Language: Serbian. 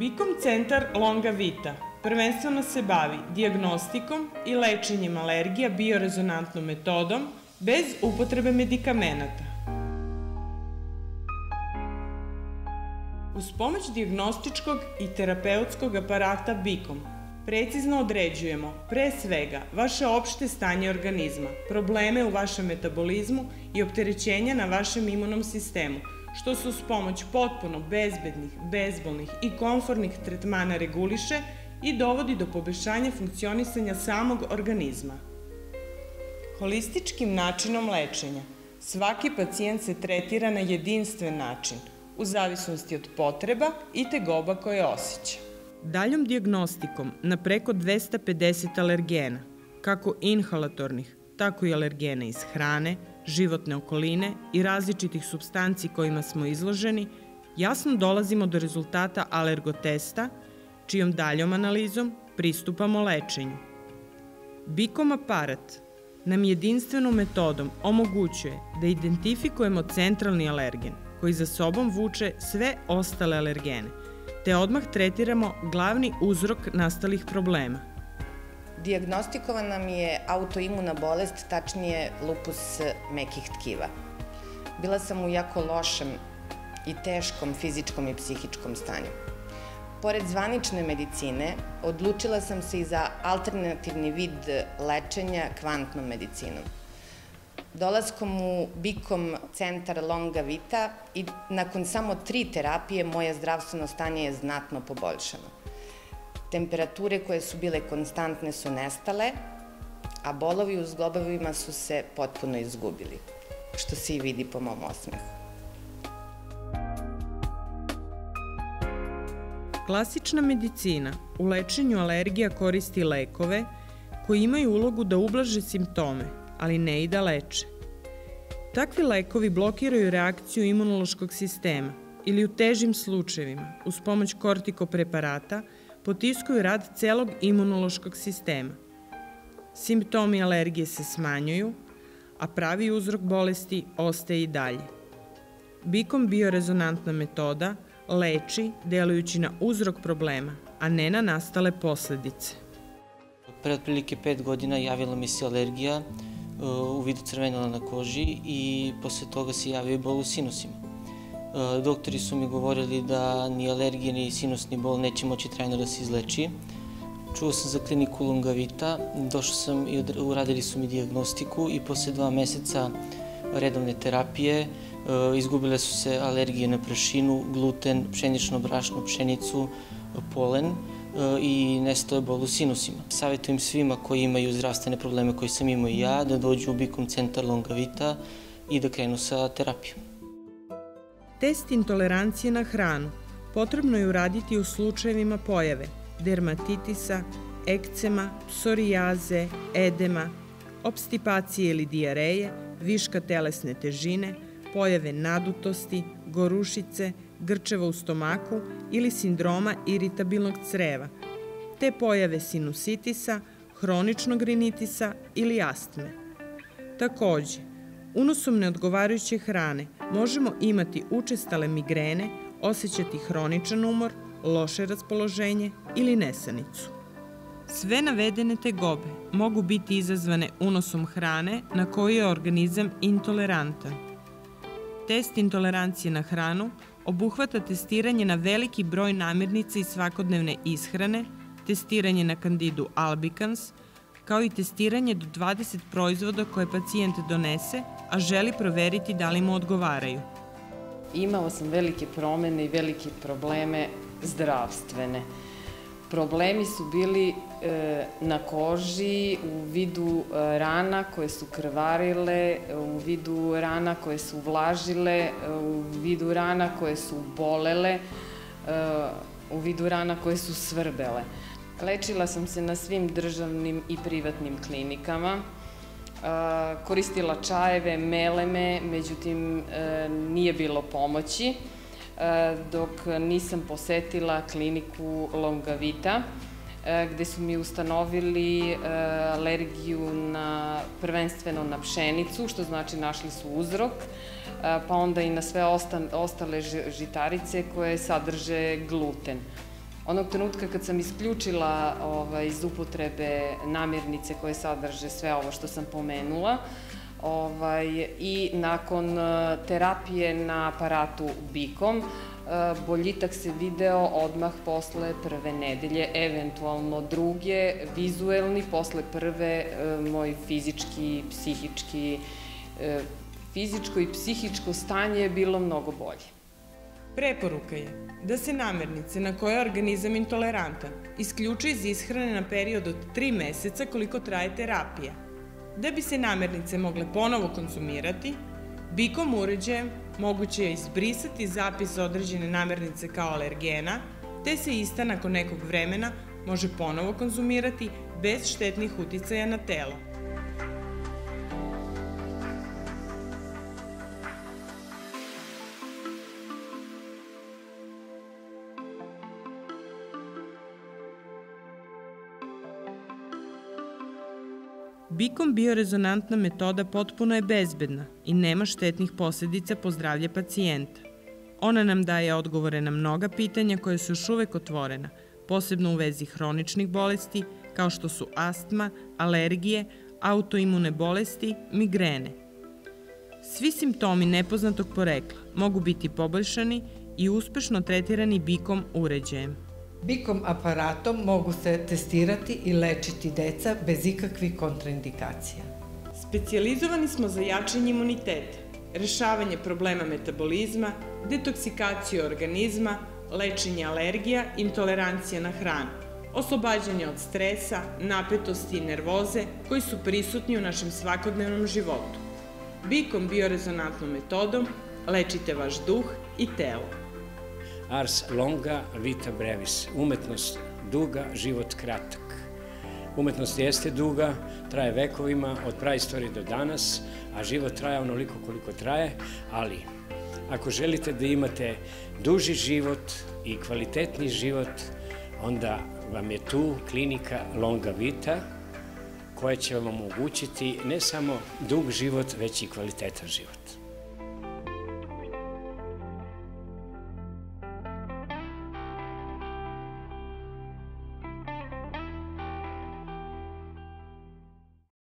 Bikom centar Longa Vita prvenstveno se bavi dijagnostikom i lečenjem alergija biorezonantnom metodom bez upotrebe medikamenata. Uz pomoć dijagnostičkog i terapeutskog aparata Bikom precizno određujemo pre svega vaše opšte stanje organizma, probleme u vašem metabolizmu i opterećenja na vašem imunom sistemu, što se uz pomoć potpuno bezbednih, bezbolnih i komfortnih tretmana reguliše i dovodi do poboljšanja funkcionisanja samog organizma. Holističkim načinom lečenja svaki pacijent se tretira na jedinstven način, u zavisnosti od potreba i tegoba koje osjeća. Daljom dijagnostikom na preko 250 alergena, kako inhalatornih, tako i alergena iz hrane, životne okoline i različitih supstanci kojima smo izloženi, jasno dolazimo do rezultata alergotesta, čijom daljom analizom pristupamo lečenju. Bikom aparat nam jedinstvenom metodom omogućuje da identifikujemo centralni alergen, koji za sobom vuče sve ostale alergene, te odmah tretiramo glavni uzrok nastalih problema. Dijagnostikovana mi je autoimuna bolest, tačnije lupus mekih tkiva. Bila sam u jako lošem i teškom fizičkom i psihičkom stanju. Pored zvanične medicine, odlučila sam se i za alternativni vid lečenja kvantnom medicinom. Dolaskom u Bikom centar Longa Vita i nakon samo 3 terapije moje zdravstveno stanje je znatno poboljšano. Temperature koje su bile konstantne su nestale, a bolovi u zglobovima su se potpuno izgubili, što se i vidi po mom osmehu. Klasična medicina u lečenju alergija koristi lekove koji imaju ulogu da ublaže simptome, ali ne i da leče. Takvi lekovi blokiraju reakciju imunološkog sistema ili u težim slučajevima, uz pomoć kortikopreparata, potiskuju rad celog imunološkog sistema. Simptomi alergije se smanjuju, a pravi uzrok bolesti ostaje i dalje. Bikom biorezonantna metoda leči delujući na uzrok problema, a ne na nastale posledice. Pre otprilike 5 godina javila mi se alergija u vidu crvenila na koži i posle toga se javio i bol u sinusima. Doktori su mi govorili da ni alergija ni sinusni bol neće moći trajno da se izleči. Čuo sam za kliniku Longa Vita, došao sam i uradili su mi dijagnostiku i posle 2 meseca redovne terapije izgubile su se alergije na prašinu, gluten, pšenično brašno, pšenicu, polen i nestao je bol u sinusima. Savjetujem svima koji imaju zdravstvene probleme koje sam imao i ja da dođu u Bikom centar Longa Vita i da krenu sa terapijom. Test intolerancije na hranu potrebno je uraditi u slučajevima pojave dermatitisa, ekcema, psorijaze, edema, opstipacije ili dijareje, viška telesne težine, pojave nadutosti, gorušice, grčeva u stomaku ili sindroma iritabilnog creva, te pojave sinusitisa, hroničnog rinitisa ili astme. Takođe, unosom neodgovarajuće hrane možemo imati učestale migrene, osjećati hroničan umor, loše raspoloženje ili nesanicu. Sve navedene tegobe mogu biti izazvane unosom hrane na koju je organizam intolerantan. Test intolerancije na hranu obuhvata testiranje na veliki broj namirnica iz svakodnevne ishrane, testiranje na kandidu albicans, kao i testiranje do 20 proizvoda koje pacijent donese, a želi proveriti da li mu odgovaraju. Imala sam velike promene i velike probleme zdravstvene. Problemi su bili na koži u vidu rana koje su krvarile, u vidu rana koje su vlažile, u vidu rana koje su bolele, u vidu rana koje su svrbele. Lečila sam se na svim državnim i privatnim klinikama, koristila čajeve, meleme, međutim nije bilo pomoći, dok nisam posetila kliniku Longa Vita, gde su mi ustanovili alergiju prvenstveno na pšenicu, što znači našli su uzrok, pa onda i na sve ostale žitarice koje sadrže gluten. Onog trenutka kad sam isključila iz upotrebe namirnice koje sadrže sve ovo što sam pomenula, i nakon terapije na aparatu Bikom, boljitak se video odmah posle prve nedelje, eventualno druge, vizuelni, posle prve moj fizičko i psihičko stanje je bilo mnogo bolje. Preporuka je da se namirnice na koje je organizam intolerantan isključe iz ishrane na period od 3 meseca koliko traje terapija. Da bi se namirnice mogle ponovo konzumirati, Bikom uređajem moguće je izbrisati zapis određene namirnice kao alergena, te se ista nakon nekog vremena može ponovo konzumirati bez štetnih uticaja na telo. Bikom biorezonantna metoda potpuno je bezbedna i nema štetnih posledica po zdravlje pacijenta. Ona nam daje odgovore na mnoga pitanja koje su još uvek otvorena, posebno u vezi hroničnih bolesti kao što su astma, alergije, autoimune bolesti, migrene. Svi simptomi nepoznatog porekla mogu biti poboljšani i uspešno tretirani Bikom uređajem. Bikom aparatom mogu se testirati i lečiti deca bez ikakvih kontraindikacija. Specijalizovani smo za jačanje imuniteta, rešavanje problema metabolizma, detoksikaciju organizma, lečenje alergija, intolerancija na hranu, oslobađanje od stresa, napetosti i nervoze koji su prisutni u našem svakodnevnom životu. Bikom biorezonantnom metodom lečite vaš duh i telo. Ars longa, vita brevis. Umetnost duga, život kratak. Umetnost jeste duga, traje vekovima, od praistorije do danas, a život traje onoliko koliko traje, ali ako želite da imate duži život i kvalitetni život, onda vam je tu klinika Longa Vita, koja će vam omogućiti ne samo dug život, već i kvalitetan život.